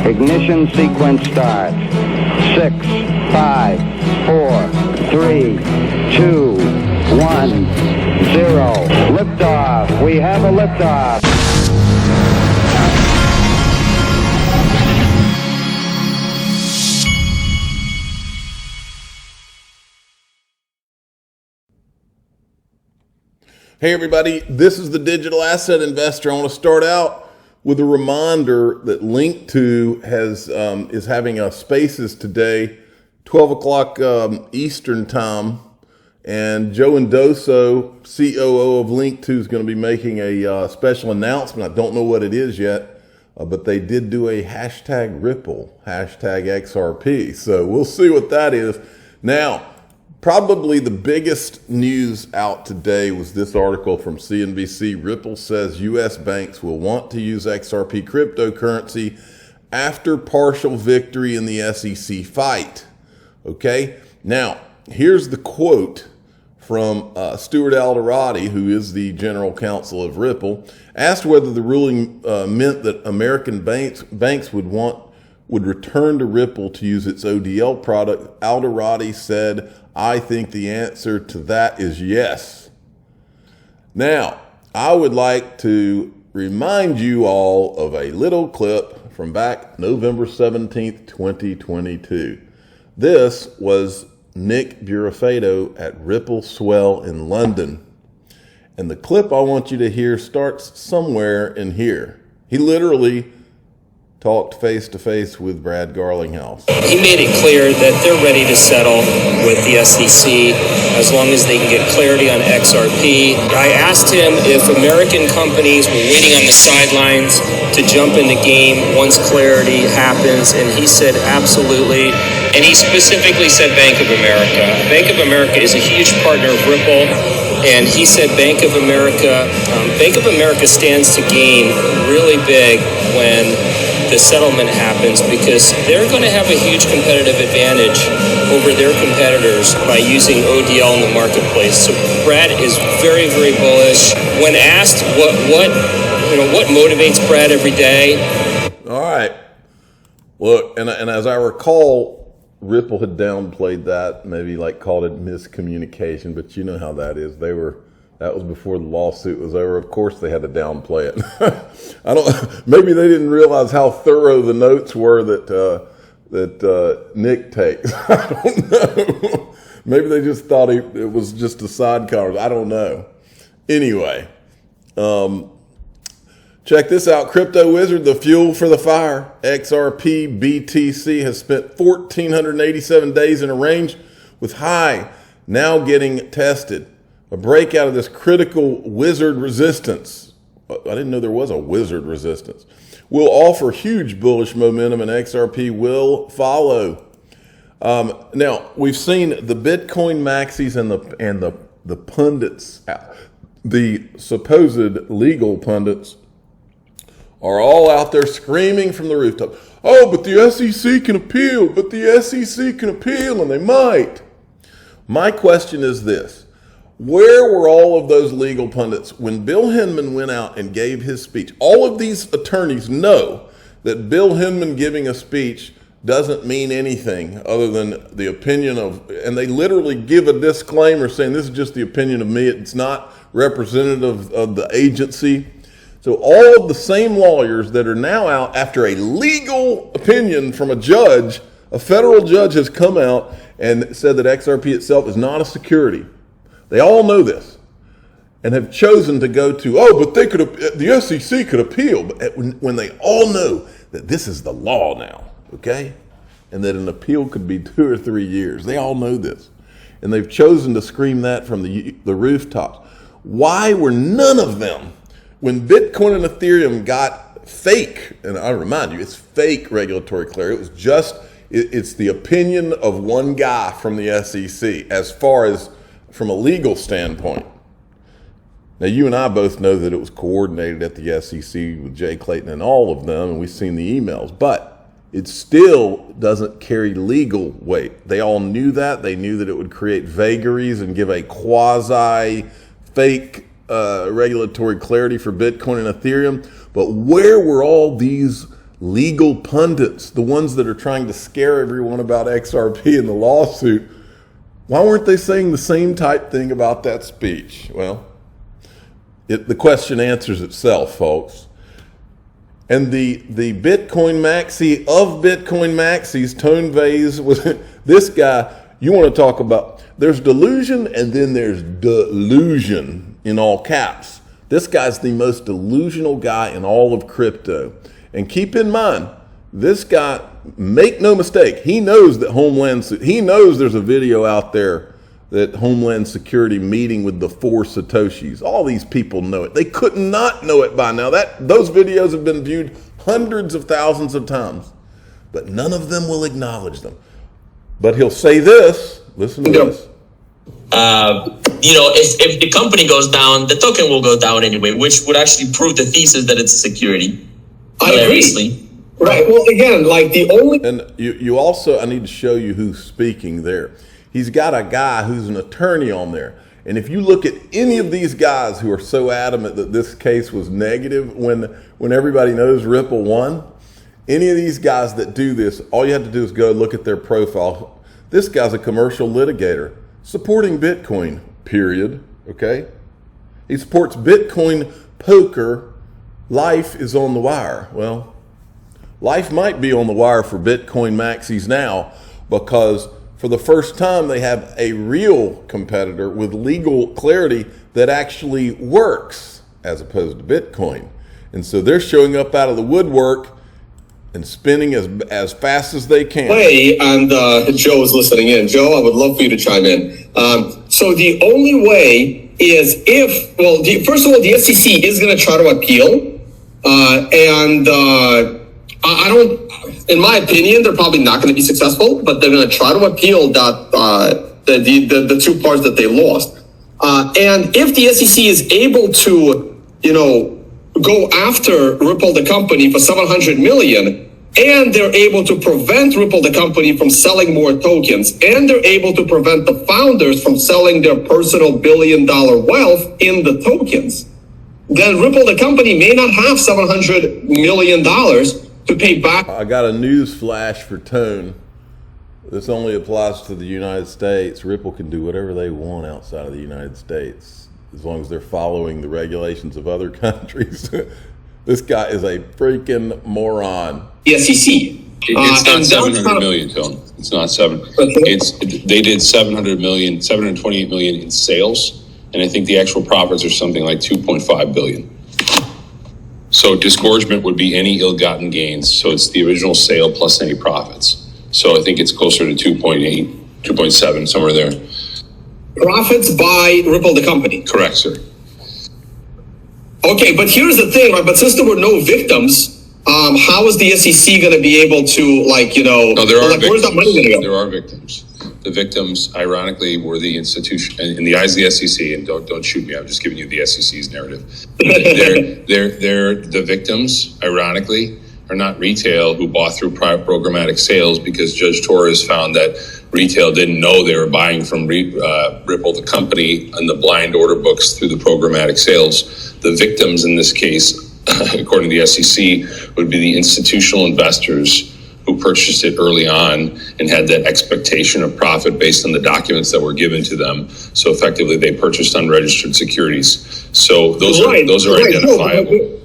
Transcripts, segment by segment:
Ignition sequence starts. 6, 5, 4, 3, 2, 1, 0. Liftoff. We have a liftoff. Hey everybody, this is the Digital Asset Investor. I want to start out with a reminder that Link2 is having a Spaces today, 12 o'clock Eastern time, and Joe Indoso, COO of Link2, is going to be making a special announcement. I don't know what it is yet, but they did do a hashtag Ripple, hashtag XRP, so we'll see what that is. Now, probably the biggest news out today was this article from CNBC. Ripple says U.S. banks will want to use XRP cryptocurrency after partial victory in the SEC fight. Okay, now here's the quote from Stuart Alderati, who is the general counsel of Ripple. Asked whether the ruling meant that American banks would return to Ripple to use its ODL product, Alderati said, "I think the answer to that is yes." Now, I would like to remind you all of a little clip from back November 17th, 2022. This was Nick Burafedo at Ripple Swell in London. And the clip I want you to hear starts somewhere in here. He literally talked face-to-face with Brad Garlinghouse. He made it clear that they're ready to settle with the SEC as long as they can get clarity on XRP. I asked him if American companies were waiting on the sidelines to jump in the game once clarity happens, and he said absolutely. And he specifically said Bank of America. Bank of America is a huge partner of Ripple, and he said Bank of America stands to gain really big when the settlement happens, because they're going to have a huge competitive advantage over their competitors by using ODL in the marketplace. So Brad is very, very bullish. When asked what motivates Brad every day. All right. Look, and as I recall, Ripple had downplayed that, maybe called it miscommunication, but you know how that is. That was before the lawsuit was over. Of course they had to downplay it. Maybe they didn't realize how thorough the notes were that Nick takes. I don't know. Maybe they just thought it was just a side conversation. I don't know. Anyway, check this out. Crypto Wizard, the fuel for the fire. XRP BTC has spent 1,487 days in a range with high now getting tested. A breakout of this critical wizard resistance. I didn't know there was a wizard resistance. Will offer huge bullish momentum, and XRP will follow. Now, we've seen the Bitcoin maxis and the pundits, the supposed legal pundits, are all out there screaming from the rooftop, "Oh, but the SEC can appeal, but the SEC can appeal," and they might. My question is this. Where were all of those legal pundits when Bill Hinman went out and gave his speech? All of these attorneys know that Bill Hinman giving a speech doesn't mean anything other than the opinion of, and they literally give a disclaimer saying this is just the opinion of me. It's not representative of the agency. So all of the same lawyers that are now out after a legal opinion from a judge, a federal judge has come out and said that XRP itself is not a security. They all know this and have chosen to go to, but the SEC could appeal. But when they all know that this is the law now, okay, and that an appeal could be 2 or 3 years, they all know this. And they've chosen to scream that from the rooftops. Why were none of them, when Bitcoin and Ethereum got fake, and I remind you, it's fake regulatory clarity, it's the opinion of one guy from the SEC as far as from a legal standpoint. Now, you and I both know that it was coordinated at the SEC with Jay Clayton and all of them, and we've seen the emails, but it still doesn't carry legal weight. They all knew that. They knew that it would create vagaries and give a quasi-fake regulatory clarity for Bitcoin and Ethereum. But where were all these legal pundits, the ones that are trying to scare everyone about XRP in the lawsuit, why weren't they saying the same type thing about that speech? Well, the question answers itself, folks. And the Bitcoin Maxi of Bitcoin Maxis, Tone Vase, was this guy. You want to talk about, there's delusion and then there's delusion in all caps. This guy's the most delusional guy in all of crypto. And keep in mind, this guy, make no mistake, he knows that he knows there's a video out there that Homeland Security meeting with the 4 Satoshis. All these people know it. They could not know it by now. Those videos have been viewed hundreds of thousands of times, but none of them will acknowledge them. But he'll say this, listen to this. If the company goes down, the token will go down anyway, which would actually prove the thesis that it's a security. I agree. Right. Well, again, like the only... And you also, I need to show you who's speaking there. He's got a guy who's an attorney on there. And if you look at any of these guys who are so adamant that this case was negative when everybody knows Ripple won, any of these guys that do this, all you have to do is go look at their profile. This guy's a commercial litigator supporting Bitcoin, period. Okay? He supports Bitcoin poker. Life is on the wire. Well, life might be on the wire for Bitcoin Maxis now, because for the first time they have a real competitor with legal clarity that actually works as opposed to Bitcoin. And so they're showing up out of the woodwork and spinning as fast as they can. And Joe is listening in. Joe, I would love for you to chime in. So the only way is first of all, the SEC is going to try to appeal. I don't, in my opinion, they're probably not going to be successful, but they're going to try to appeal that the 2 parts that they lost. And if the SEC is able to, go after Ripple the company for $700 million, and they're able to prevent Ripple the company from selling more tokens, and they're able to prevent the founders from selling their personal billion-dollar wealth in the tokens, then Ripple the company may not have $700 million to pay back. I got a news flash for Tone. This only applies to the United States. Ripple can do whatever they want outside of the United States, as long as they're following the regulations of other countries. This guy is a freaking moron. The SEC. It's not 700 million, Tone. It's not 7. They did 700 million, 728 million in sales, and I think the actual profits are something like 2.5 billion. So disgorgement would be any ill-gotten gains. So it's the original sale plus any profits. So I think it's closer to 2.8, 2.7, somewhere there. Profits by Ripple the company. Correct, sir. Okay, but here's the thing, right? But since there were no victims, how is the SEC going to be able to, No, there are victims. Where's that money going to go? There are victims. The victims, ironically, were the institution, in the eyes of the SEC, and don't shoot me, I'm just giving you the SEC's narrative. The victims, ironically, are not retail who bought through programmatic sales, because Judge Torres found that retail didn't know they were buying from Ripple the company and the blind order books through the programmatic sales. The victims in this case, according to the SEC, would be the institutional investors who purchased it early on and had that expectation of profit based on the documents that were given to them. So effectively, they purchased unregistered securities. So those are identifiable.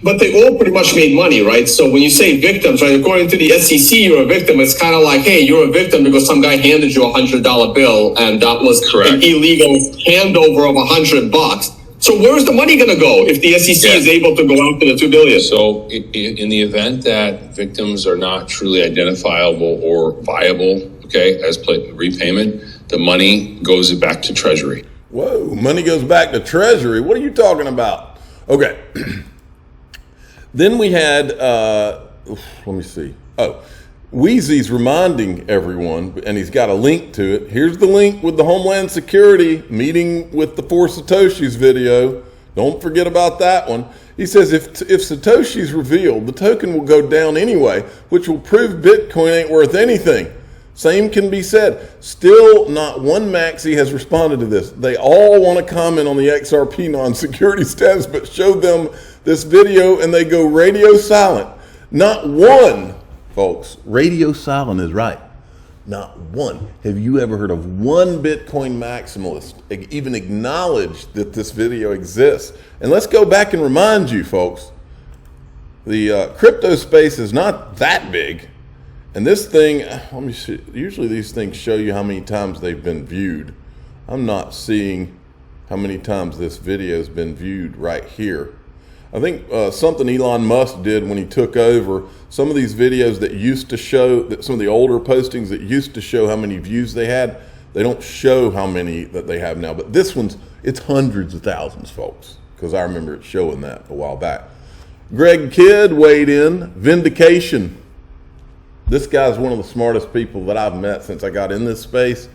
But they all pretty much made money, right? So when you say victims, right, according to the SEC, you're a victim. It's kind of like, hey, you're a victim because some guy handed you $100 bill, and that was correct. An illegal handover of $100. So where's the money going to go if the SEC is able to go after the $2 billion? So in the event that victims are not truly identifiable or viable, as repayment, the money goes back to Treasury. Whoa, money goes back to Treasury? What are you talking about? Okay. Then we had, let me see. Wheezy's reminding everyone, and he's got a link to it. Here's the link with the Homeland Security meeting with the 4 Satoshis video. Don't forget about that one. He says if Satoshi's revealed, the token will go down anyway, which will prove Bitcoin ain't worth anything. Same can be said. Still, not one Maxi has responded to this. They all want to comment on the XRP non-security status, but show them this video and they go radio silent. Not one, folks. Radio silent is right. Not one. Have you ever heard of one Bitcoin maximalist even acknowledge that this video exists? And let's go back and remind you, folks, the crypto space is not that big. And this thing, let me see, usually these things show you how many times they've been viewed. I'm not seeing how many times this video has been viewed right here. I think something Elon Musk did when he took over, some of these videos that used to show, that some of the older postings that used to show how many views they had, they don't show how many that they have now. But this one's, it's hundreds of thousands, folks, because I remember it showing that a while back. Greg Kidd weighed in. Vindication. This guy's one of the smartest people that I've met since I got in this space.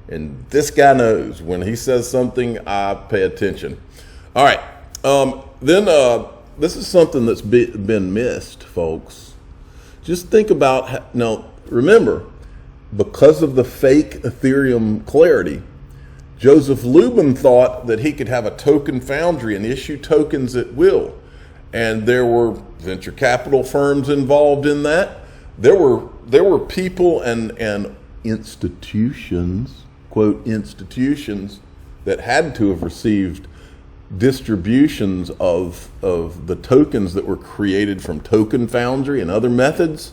And this guy knows when he says something, I pay attention. All right. Then this is something that's been missed, folks. Just think about, now remember, because of the fake Ethereum clarity, Joseph Lubin thought that he could have a token foundry and issue tokens at will. And there were venture capital firms involved in that. There were people and institutions, quote, institutions that had to have received distributions of the tokens that were created from Token Foundry and other methods.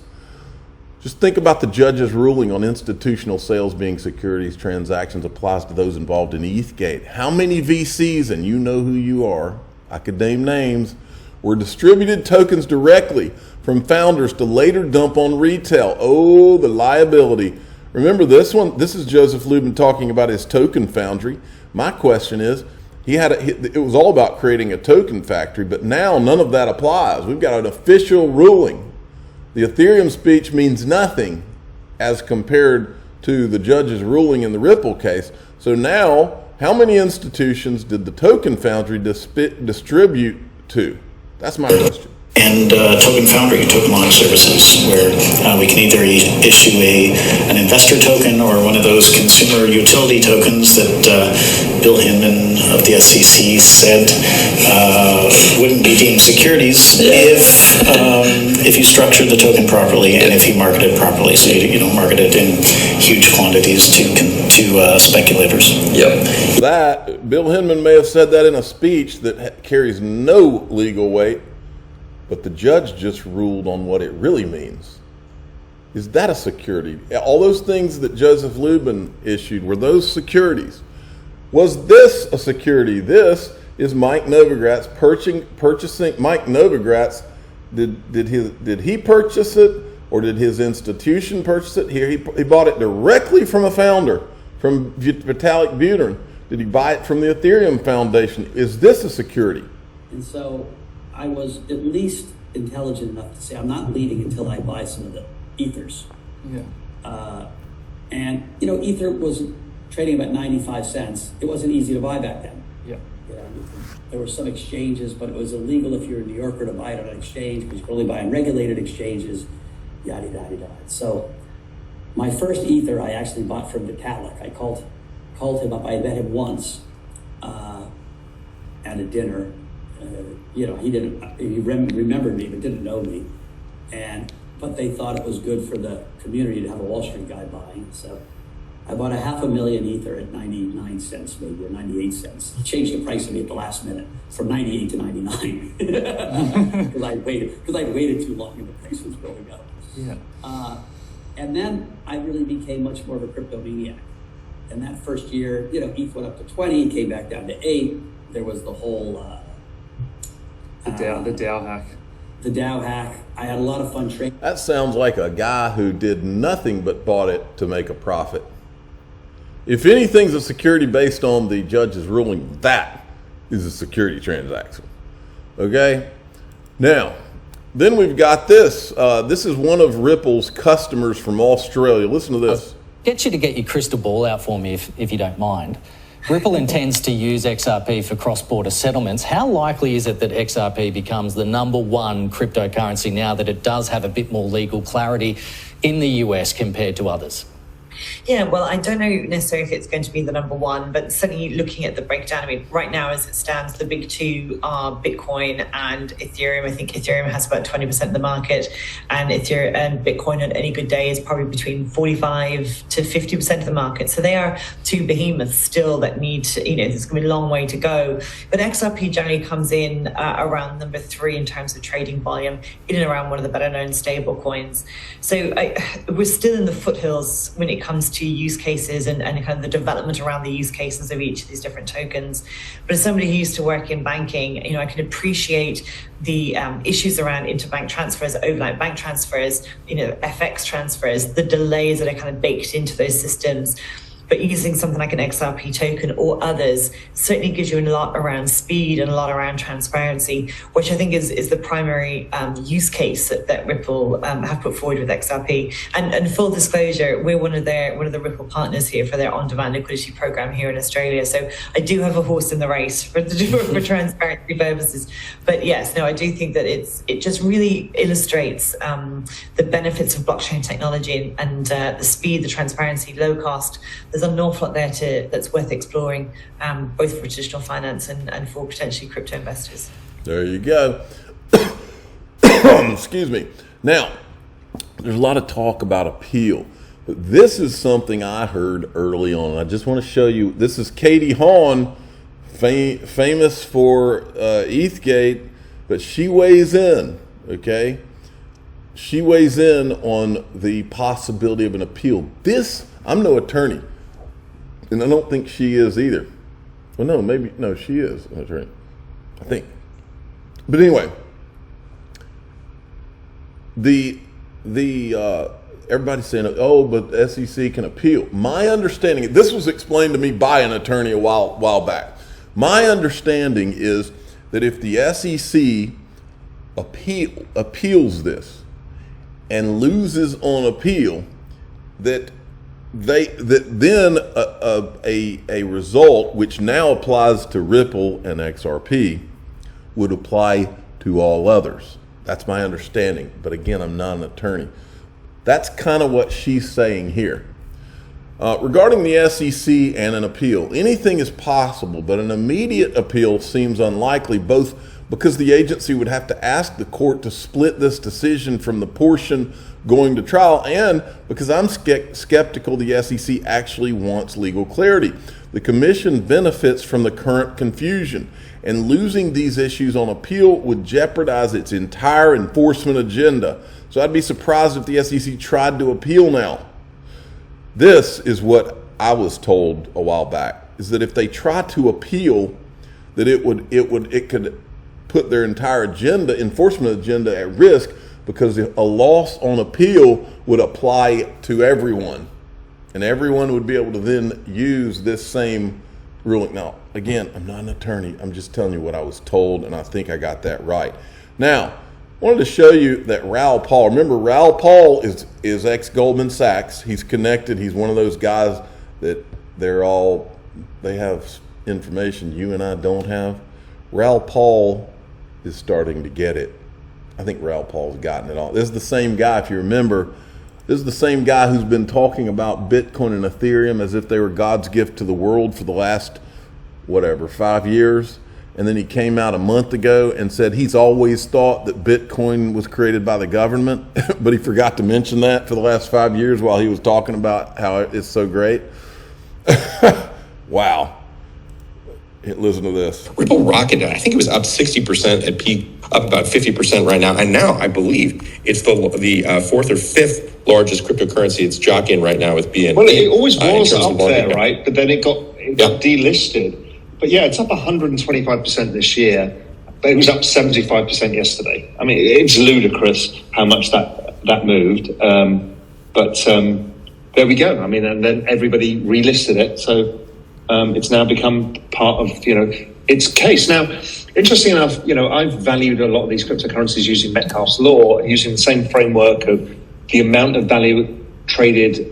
Just think about the judge's ruling on institutional sales being securities transactions applies to those involved in ETHgate. How many VCs, and you know who you are, I could name names, were distributed tokens directly from founders to later dump on retail? Oh, the liability. Remember this one? This is Joseph Lubin talking about his Token Foundry. My question is, it was all about creating a token factory, but now none of that applies. We've got an official ruling. The Ethereum speech means nothing as compared to the judge's ruling in the Ripple case. So now, how many institutions did the Token Foundry distribute to? That's my question. And Token Foundry, token launch services, where we can either issue an investor token or one of those consumer utility tokens that Bill Hinman of the SEC said wouldn't be deemed securities if you structured the token properly and if you marketed properly. So you don't market it in huge quantities to speculators. Yep. That Bill Hinman may have said that in a speech that carries no legal weight. But the judge just ruled on what it really means. Is that a security? All those things that Joseph Lubin issued, were those securities? Was this a security? This is Mike Novogratz purchasing. Mike Novogratz, did he purchase it, or did his institution purchase it? Here, he bought it directly from a founder, from Vitalik Buterin. Did he buy it from the Ethereum Foundation? Is this a security? And so I was at least intelligent enough to say, I'm not leaving until I buy some of the ethers. Yeah. And, ether was trading about 95 cents. It wasn't easy to buy back then. Yeah. There were some exchanges, but it was illegal if you're a New Yorker to buy it on an exchange because you could only buy on regulated exchanges, yada, yada, yada. So my first ether I actually bought from Vitalik. I called him up. I met him once at a dinner. He remembered me, but didn't know me. But they thought it was good for the community to have a Wall Street guy buying. So I bought 500,000 ether at 99 cents, maybe, or 98 cents. He changed the price of me at the last minute from 98 to 99. Because I'd waited too long and the price was going up. Yeah. And then I really became much more of a cryptomaniac. And that first year, ETH went up to 20, came back down to 8. There was the whole the DAO hack. The DAO hack. I had a lot of fun trading. That sounds like a guy who did nothing but bought it to make a profit. If anything's a security based on the judge's ruling, that is a security transaction. Okay? Now, then we've got this. This is one of Ripple's customers from Australia. Listen to this. Get you to get your crystal ball out for me if you don't mind. Ripple intends to use XRP for cross-border settlements. How likely is it that XRP becomes the #1 cryptocurrency now that it does have a bit more legal clarity in the US compared to others? Yeah, well, I don't know necessarily if it's going to be the number one, but certainly looking at the breakdown, I mean, right now as it stands, the big two are Bitcoin and Ethereum. I think Ethereum has about 20% of the market, and Ethereum and Bitcoin on any good day is probably between 45 to 50% of the market. So they are two behemoths still that need to, there's going to be a long way to go. But XRP generally comes in around number 3 in terms of trading volume, in and around one of the better known stable coins. So we're still in the foothills when it comes to use cases and kind of the development around the use cases of each of these different tokens. But as somebody who used to work in banking, I can appreciate the issues around interbank transfers, overnight bank transfers, FX transfers, the delays that are kind of baked into those systems. But using something like an XRP token or others certainly gives you a lot around speed and a lot around transparency, which I think is the primary use case that Ripple have put forward with XRP. And full disclosure, we're one of the Ripple partners here for their on-demand liquidity program here in Australia. So I do have a horse in the race for transparency purposes. But yes, no, I do think that it just really illustrates the benefits of blockchain technology and the speed, the transparency, low cost. There's an awful lot there that's worth exploring, both for traditional finance and for potentially crypto investors. There you go. Excuse me. Now, there's a lot of talk about appeal. But this is something I heard early on. I just want to show you. This is Katie Hawn, famous for ETHgate, but she weighs in, okay? She weighs in on the possibility of an appeal. I'm no attorney. And I don't think she is either. Well, no, she is an attorney, I think. But anyway, everybody's saying, oh, but SEC can appeal. My understanding, this was explained to me by an attorney a while back. My understanding is that if the SEC appeals this and loses on appeal, that then a result which now applies to Ripple and XRP would apply to all others. That's my understanding. But again, I'm not an attorney. That's kind of what she's saying here. Regarding the SEC and an appeal, anything is possible, but an immediate appeal seems unlikely, both because the agency would have to ask the court to split this decision from the portion going to trial, and because I'm skeptical the SEC actually wants legal clarity. The commission benefits from the current confusion, and losing these issues on appeal would jeopardize its entire enforcement agenda. So I'd be surprised if the SEC tried to appeal now. This is what I was told a while back, is that if they try to appeal, that it could put their entire enforcement agenda at risk, because a loss on appeal would apply to everyone, and everyone would be able to then use this same ruling. Now, again, I'm not an attorney. I'm just telling you what I was told, and I think I got that right. Now, I wanted to show you that Raoul Pal. Remember, Raoul Pal is ex-Goldman Sachs. He's connected. He's one of those guys that they have information you and I don't have. Raoul Pal is starting to get it. I think Raoul Pal's gotten it all. This is the same guy, if you remember. This is the same guy who's been talking about Bitcoin and Ethereum as if they were God's gift to the world for the last, 5 years. And then he came out a month ago and said he's always thought that Bitcoin was created by the government, but he forgot to mention that for the last 5 years while he was talking about how it's so great. Wow. Listen to this. Ripple rocketed. I think it was up 60% at peak, up about 50% right now. And now I believe it's the fourth or fifth largest cryptocurrency. It's jockeying right now with BNB. Well, it always was up there, right? But then it got delisted. But yeah, it's up 125% this year. But it was up 75% yesterday. I mean, it's ludicrous how much that moved. But there we go. I mean, and then everybody relisted it. So it's now become part of, its case. Now, interesting enough, I've valued a lot of these cryptocurrencies using Metcalfe's law, using the same framework of the amount of value traded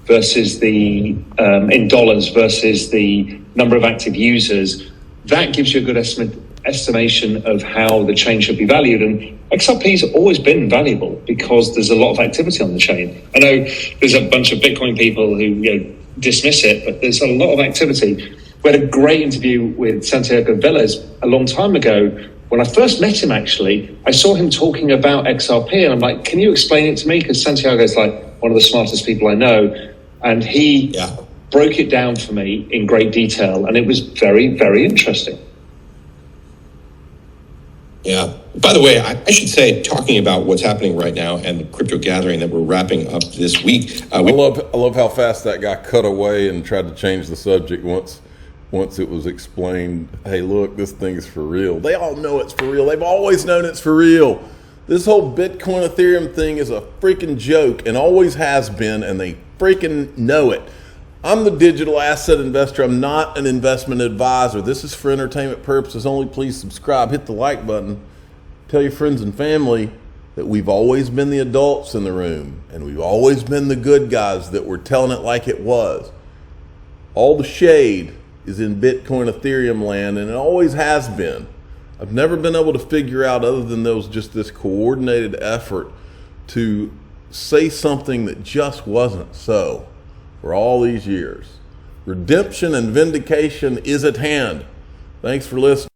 versus in dollars versus the number of active users. That gives you a good estimate estimation of how the chain should be valued. And XRP's always been valuable because there's a lot of activity on the chain. I know there's a bunch of Bitcoin people who dismiss it, but there's a lot of activity. We had a great interview with Santiago Velez a long time ago. When I first met him, actually, I saw him talking about XRP, and I'm like, can you explain it to me? Because Santiago's like one of the smartest people I know. And he broke it down for me in great detail, and it was very, very interesting. Yeah. By the way, I should say, talking about what's happening right now and the crypto gathering that we're wrapping up this week. I love how fast that guy cut away and tried to change the subject once it was explained, hey, look, this thing is for real. They all know it's for real. They've always known it's for real. This whole Bitcoin Ethereum thing is a freaking joke and always has been, and they freaking know it. I'm the digital asset investor. I'm not an investment advisor. This is for entertainment purposes only. Please subscribe, hit the like button. Tell your friends and family that we've always been the adults in the room, and we've always been the good guys that were telling it like it was. All the shade is in Bitcoin Ethereum land, and it always has been. I've never been able to figure out, other than just this coordinated effort to say something that just wasn't so for all these years. Redemption and vindication is at hand. Thanks for listening.